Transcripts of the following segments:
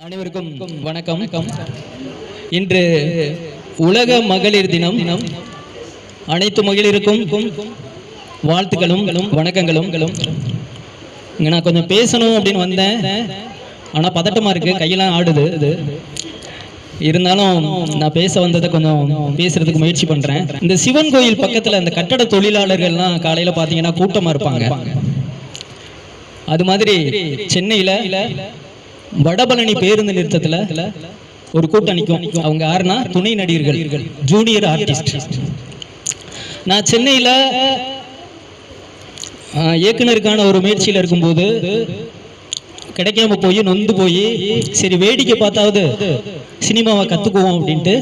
அனைவருக்கும் வணக்கம். இன்று உலக மகளிர் தினம். அனைத்து மகளிருக்கும் வாழ்த்துக்களும் வணக்கங்களும். இங்கே நான் கொஞ்சம் பேசணும் அப்படின்னு வந்தேன், ஆனால் பதட்டமாக இருக்குது, கையெல்லாம் ஆடுது. இருந்தாலும் நான் பேச வந்ததை கொஞ்சம் பேசுறதுக்கு முயற்சி பண்ணுறேன். இந்த சிவன் கோயில் பக்கத்தில் அந்த கட்டட தொழிலாளர்கள்லாம் காலையில் பார்த்தீங்கன்னா கூட்டமாக இருப்பாங்க. அது மாதிரி சென்னையில் வடபழனி பேருந்து நிறுத்தத்தில் ஒரு கூட்டம் நிற்கும். அவங்க யாருன்னா துணை நடிகர்கள், ஜூனியர் ஆர்டிஸ்ட். நான் சென்னையில் இயக்குனருக்கான ஒரு முயற்சியில் இருக்கும்போது கிடைக்காம போய் நொந்து போய் சரி வேடிக்கை பார்த்தாவது சினிமாவை கற்றுக்குவோம் அப்படின்ட்டு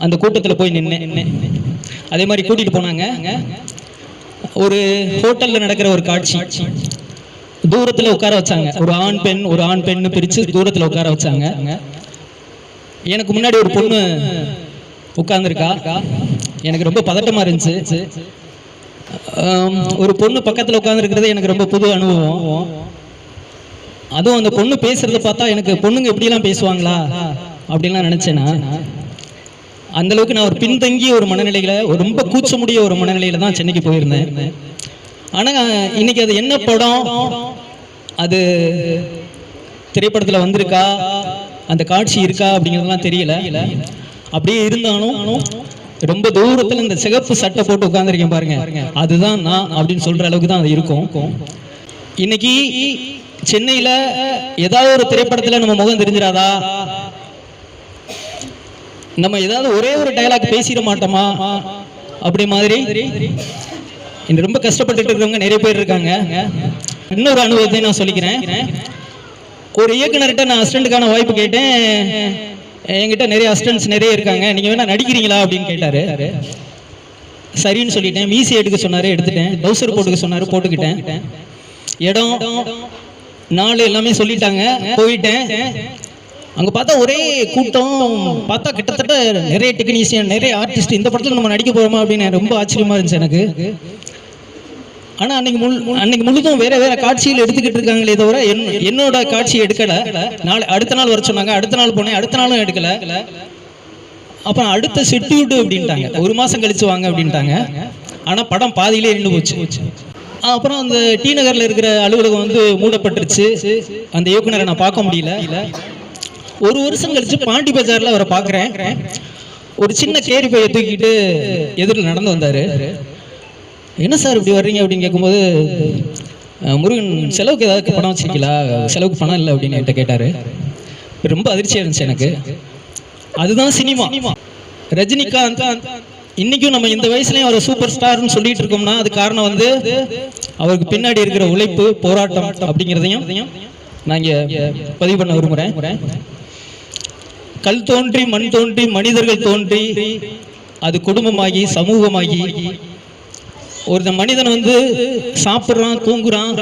அந்த கூட்டத்தில் போய் நின்னேன். அதே மாதிரி கூட்டிகிட்டு போனாங்க. ஒரு ஹோட்டலில் நடக்கிற ஒரு காட்சி. தூரத்தில் உட்கார வச்சாங்க. ஒரு ஆண் பெண் பிரித்து தூரத்தில் உட்கார வச்சாங்க. எனக்கு முன்னாடி ஒரு பொண்ணு உட்கார்ந்துருக்கா. எனக்கு ரொம்ப பதட்டமாக இருந்துச்சு. ஒரு பொண்ணு பக்கத்தில் உட்கார்ந்துருக்கிறது எனக்கு ரொம்ப புது அனுபவம். அதுவும் அந்த பொண்ணு பேசுறத பார்த்தா எனக்கு பொண்ணுங்க எப்படிலாம் பேசுவாங்களா அப்படின்லாம் நினைச்சேன்னா, அந்த அளவுக்கு நான் ஒரு பின்தங்கிய ஒரு மனநிலையில, ரொம்ப கூச்சமுடிய ஒரு மனநிலையில தான் சென்னைக்கு போயிருந்தேன். ஆனால் இன்னைக்கு அது என்ன படம், அது திரைப்படத்தில் வந்திருக்கா, அந்த காட்சி இருக்கா அப்படிங்கிறதுலாம் தெரியல. அப்படியே இருந்தாலும் ரொம்ப தூரத்தில் இந்த சிகப்பு சட்டை போட்டு உட்கார்ந்துருக்கேன் பாருங்க, அதுதான் நான் அப்படின்னு சொல்ற அளவுக்கு தான் அது இருக்கும். இன்னைக்கு சென்னையில் ஏதாவது ஒரு திரைப்படத்தில் நம்ம முகம் தெரிஞ்சிடாதா? நம்ம ஏதாவது ஒரே ஒரு டயலாக் பேசிட மாட்டோமா அப்படி மாதிரி ரொம்ப கஷ்டப்பட்டுட்டு இருக்கவங்க நிறைய பேர் இருக்காங்க. இன்னொரு அனுபவத்தை நான் சொல்லிக்கிறேன். ஒரு இயக்குனர்கிட்ட நான் அசிஸ்டன்ட்டுக்கான வாய்ப்பு கேட்டேன். என்கிட்ட நிறைய அசிஸ்டன்ட்ஸ் நிறைய இருக்காங்க, நீங்க வேணா நடிக்கிறீங்களா அப்படின்னு கேட்டாரு. சரின்னு சொல்லிட்டேன். மீசி எடுக்க சொன்னாரு, எடுத்துட்டேன். டவுசர் போட்டுக்க சொன்னாரு, போட்டுக்கிட்டேன். இடம் நாள் எல்லாமே சொல்லிட்டாங்க, போயிட்டேன். அங்க பார்த்தா ஒரே கூட்டம். பார்த்தா கிட்டத்தட்ட நிறைய டெக்னீஷியன், நிறைய ஆர்டிஸ்ட். இந்த படத்துல நம்ம நடிக்க போறோமா அப்படின்னு ரொம்ப ஆச்சரியமா இருந்துச்சு எனக்கு. ஆனா அன்னைக்கு முழுதும் வேற வேற காட்சியில் எடுத்துக்கிட்டு இருக்காங்களே தவிர என்னோட காட்சி எடுக்கல. அடுத்த நாள் வர சொன்னாங்க, அடுத்த நாள் போனேன், அடுத்த நாளும் எடுக்கல. அப்புறம் அடுத்த ஷெட்யூல்டு அப்படின்ட்டாங்க, ஒரு மாசம் கழிச்சு வாங்க அப்படின்ட்டாங்க. ஆனா படம் பாதியிலே நின்று போச்சு. அப்புறம் அந்த டி நகர்ல இருக்கிற அலுவலகம் வந்து மூடப்பட்டுருச்சு. அந்த இயக்குனரை நான் பார்க்க முடியல. ஒரு வருஷம் கழிச்சு பாண்டி பஜார்ல அவரை பார்க்குறேன். ஒரு சின்ன கேரி பையை தூக்கிட்டு எதிரில் நடந்து வந்தாரு. என்ன சார் இப்படி வர்றீங்க அப்படின்னு கேட்கும்போது, முருகன் செலவுக்கு ஏதாவது பணம் வச்சிருக்கீங்களா, செலவுக்கு பணம் இல்லை அப்படின்னு என்கிட்ட கேட்டாரு. ரொம்ப அதிர்ச்சியாக இருந்துச்சு எனக்கு. அதுதான் சினிமா. ரஜினிகாந்த் இன்னைக்கும் நம்ம இந்த வயசுலயும் அவர் சூப்பர் ஸ்டார்னு சொல்லிட்டு இருக்கோம்னா அது காரணம் வந்து அவருக்கு பின்னாடி இருக்கிற உழைப்பு, போராட்டம் அப்படிங்கிறதையும் நான் இங்கே பதிவு பண்ண விரும்புகிறேன். கல் தோன்றி மண் தோன்றி மனிதர்கள் தோன்றி அது குடும்பமாகி சமூகமாகி ஒரு மனிதன் வந்து சாப்பிட்றான், தூங்குறான்,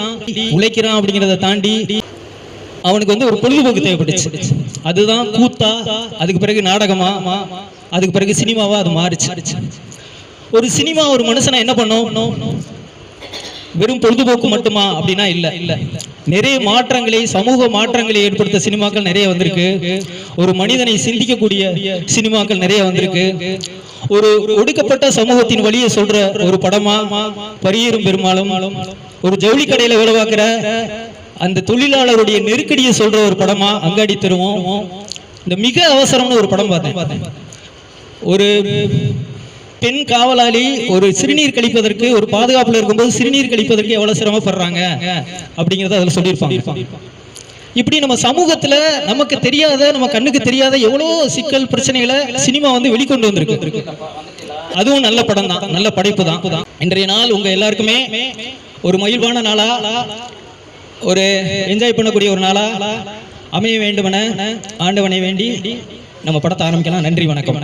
உழைக்கிறான் அப்படிங்கிறத தாண்டி அவனுக்கு வந்து ஒரு பொழுதுபோக்கு தேவைப்பட்டுச்சு. அதுதான் கூத்தா, அதுக்கு பிறகு நாடகமா, அதுக்கு பிறகு சினிமாவா அது மாறிச்சு. ஒரு சினிமா ஒரு மனுஷனை என்ன பண்ணும், வெறும் பொழுதுபோக்கு மட்டுமா அப்படின்னா இல்ல. நிறைய மாற்றங்களை, சமூக மாற்றங்களை ஏற்படுத்த சினிமாக்கள் நிறைய வந்திருக்கு. ஒரு மனிதனை சிந்திக்கக்கூடிய சினிமாக்கள் நிறைய வந்திருக்கு. ஒரு ஒடுக்கப்பட்ட சமூகத்தின் வழியை சொல்ற ஒரு படமா பரியேறும் பெருமாளும், ஒரு ஜவுளி கடையில வேலை பார்க்கிற அந்த தொழிலாளருடைய நெருக்கடியை சொல்ற ஒரு படமா அங்காடி தெருவும், இந்த மிக அவசரம்னு ஒரு படம் பார்த்தேன். ஒரு பெண் காவலாளி ஒரு சிறுநீர் கழிப்பதற்கு, ஒரு பாதுகாப்புல இருக்கும்போது சிறுநீர் கழிப்பதற்கு எவ்வளவு சிரமப்படுறாங்க அப்படிங்கிறத அதில் சொல்லியிருப்பாங்க. இப்படி நம்ம சமூகத்துல நமக்கு தெரியாத, நம்ம கண்ணுக்கு தெரியாத எவ்வளவு சிக்கல் பிரச்சனைகளை சினிமா வந்து வெளிக்கொண்டு வந்திருக்கு. அதுவும் நல்ல படம் தான், நல்ல படைப்பு தான். இன்றைய நாள் உங்க எல்லாருக்குமே ஒரு மகிழ்வான நாளா, ஒரு என்ஜாய் பண்ணக்கூடிய ஒரு நாளா அமைய வேண்டுமென ஆண்டவனை வேண்டி நம்ம படத்தை ஆரம்பிக்கலாம். நன்றி, வணக்கம்.